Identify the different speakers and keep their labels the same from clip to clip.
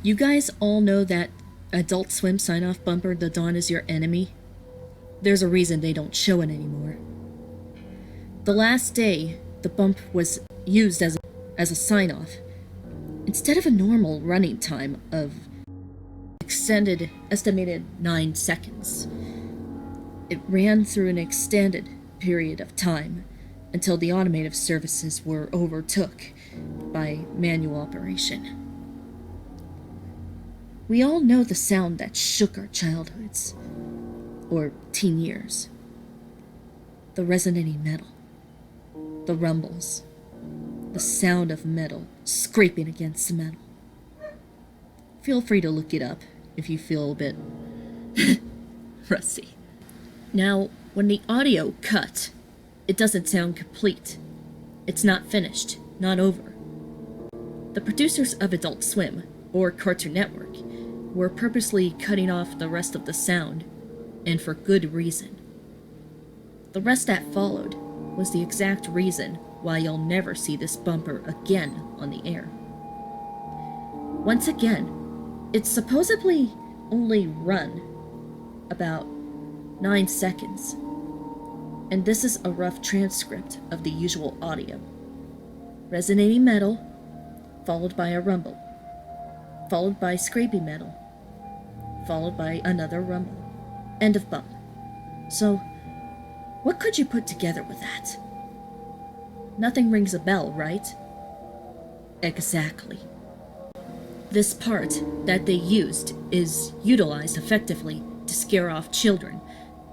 Speaker 1: You guys all know that Adult Swim sign-off bumper, "The Dawn is your enemy"? There's a reason they don't show it anymore. The last day the bump was used as a sign-off, instead of a normal running time of extended estimated 9 seconds, it ran through an extended period of time until the automated services were overtook by manual operation. We all know the sound that shook our childhoods, or teen years. The resonating metal, the rumbles, the sound of metal scraping against metal. Feel free to look it up if you feel a bit rusty. Now, when the audio cut, it doesn't sound complete. It's not finished, not over. The producers of Adult Swim, or Cartoon Network, were purposely cutting off the rest of the sound, and for good reason. The rest that followed was the exact reason why you'll never see this bumper again on the air. Once again, it's supposedly only run about 9 seconds, and this is a rough transcript of the usual audio. Resonating metal, followed by a rumble, followed by scraping metal, followed by another rumble. End of bump. So, what could you put together with that? Nothing rings a bell, right? Exactly. This part that they used is utilized effectively to scare off children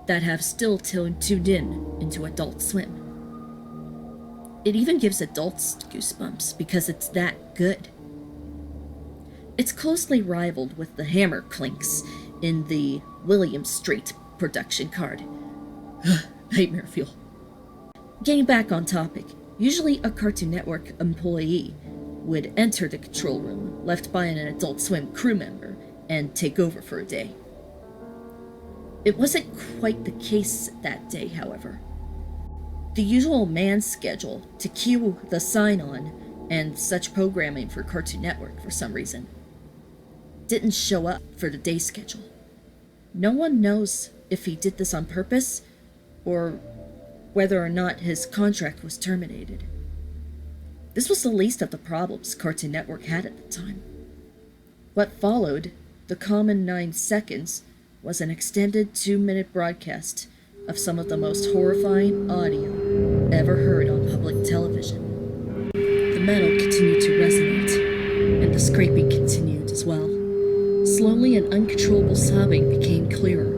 Speaker 1: that have still tuned in into Adult Swim. It even gives adults goosebumps because it's that good. It's closely rivaled with the hammer clinks in the William Street production card. Nightmare fuel. Getting back on topic, usually a Cartoon Network employee would enter the control room left by an Adult Swim crew member and take over for a day. It wasn't quite the case that day, however. The usual man schedule to cue the sign-on and such programming for Cartoon Network for some reason didn't show up for the day schedule. No one knows if he did this on purpose or whether or not his contract was terminated. This was the least of the problems Cartoon Network had at the time. What followed, the common 9 seconds, was an extended 2-minute broadcast of some of the most horrifying audio ever heard on public television. The metal continued to resonate, and the scraping continued as well. Slowly, an uncontrollable sobbing became clearer.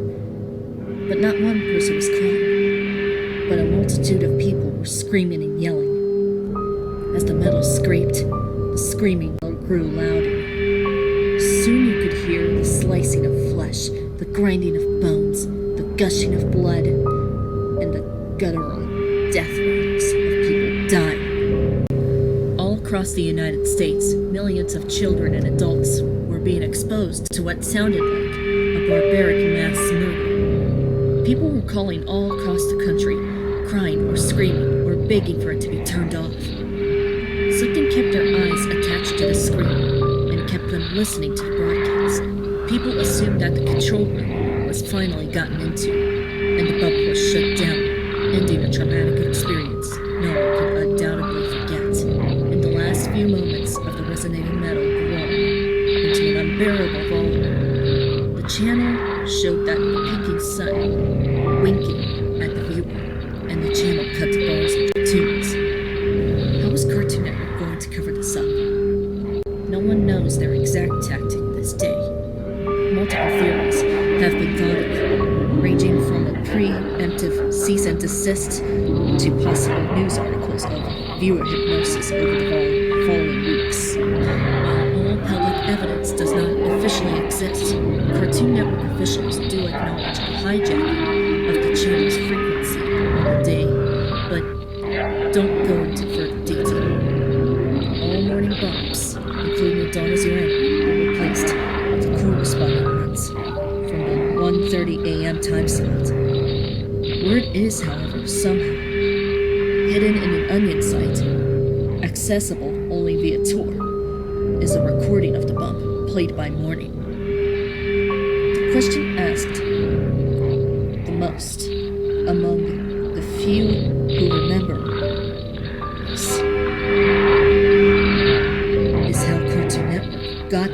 Speaker 1: But not one person was crying, but a multitude of people were screaming and yelling. As the metal scraped, the screaming grew louder. Soon you could hear the slicing of flesh, the grinding of bones, the gushing of blood, and the guttural death wails of people dying. All across the United States, millions of children and adults were being exposed to what sounded like a barbaric mass murder. People were calling all across the country, crying or screaming or begging for it to be turned off. Something kept their eyes attached to the screen and kept them listening to the broadcast. People assumed that the control room was finally gotten into, and the bump was shut down, ending a traumatic experience no one could undoubtedly forget. In the last few moments of the resonating metal groaned into an unbearable volume, the channel showed that the peaking sun winking at the viewer, and the channel cut to bars and cartoons. How was Cartoon Network going to cover this up? No one knows their exact tactic this day. Multiple theories have been thought of, ranging from a preemptive cease and desist to possible news articles of viewer hypnosis over the following weeks. While all public evidence does not officially exist, Cartoon Network officials do acknowledge a hijacking of the channel's frequency on the day, but don't go into further detail. All morning bumps, including the Dawn is your enemy, were replaced with corresponding runs from the 1:30 a.m. time slot. Word is, however, somehow hidden in an Onion site, accessible only via Tor, is a recording of the bump played by morning. The question asked the most among the few who remember is how Cartoon Network got